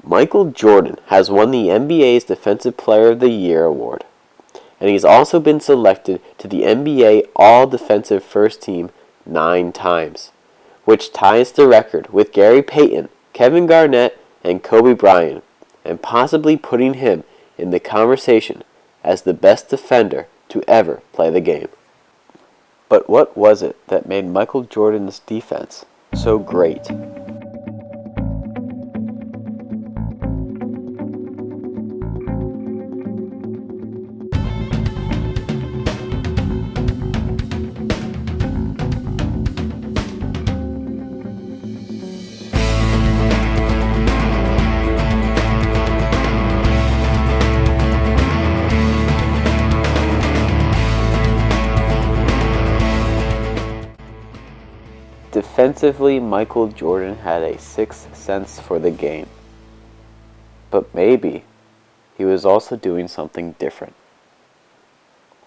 Michael Jordan has won the NBA's Defensive Player of the Year award, and he's also been selected to the NBA All-Defensive First Team 9 times, which ties the record with Gary Payton, Kevin Garnett, and Kobe Bryant, and possibly putting him in the conversation as the best defender to ever play the game. But what was it that made Michael Jordan's defense so great? Defensively, Michael Jordan had a sixth sense for the game. But maybe he was also doing something different.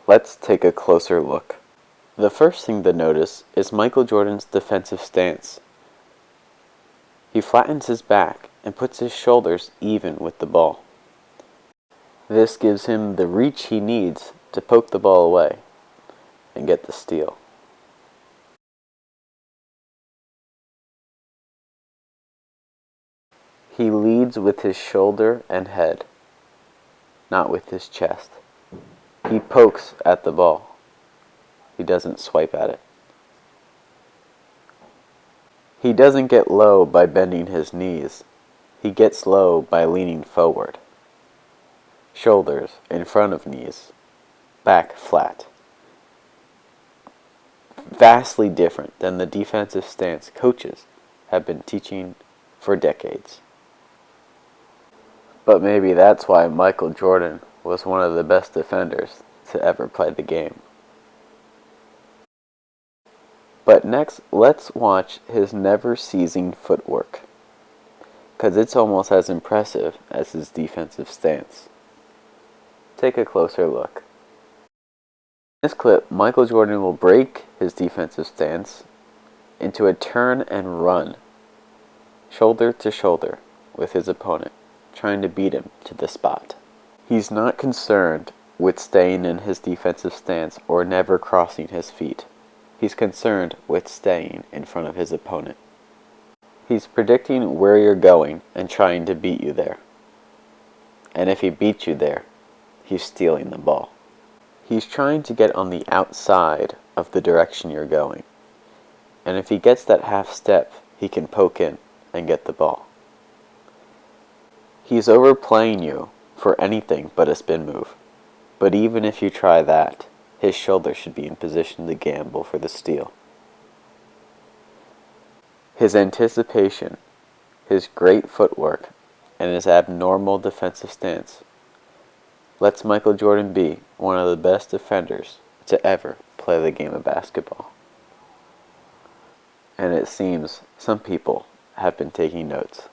Let's take a closer look. The first thing to notice is Michael Jordan's defensive stance. He flattens his back and puts his shoulders even with the ball. This gives him the reach he needs to poke the ball away and get the steal. He leads with his shoulder and head, not with his chest. He pokes at the ball. He doesn't swipe at it. He doesn't get low by bending his knees. He gets low by leaning forward. Shoulders in front of knees. Back flat. Vastly different than the defensive stance coaches have been teaching for decades. But maybe that's why Michael Jordan was one of the best defenders to ever play the game. But next, let's watch his never-ceasing footwork, because it's almost as impressive as his defensive stance. Take a closer look. In this clip, Michael Jordan will break his defensive stance into a turn and run, shoulder to shoulder, with his opponent, trying to beat him to the spot. He's not concerned with staying in his defensive stance or never crossing his feet. He's concerned with staying in front of his opponent. He's predicting where you're going and trying to beat you there. And if he beats you there, he's stealing the ball. He's trying to get on the outside of the direction you're going. And if he gets that half step, he can poke in and get the ball. He's overplaying you for anything but a spin move. But even if you try that, his shoulder should be in position to gamble for the steal. His anticipation, his great footwork, and his abnormal defensive stance lets Michael Jordan be one of the best defenders to ever play the game of basketball. And it seems some people have been taking notes.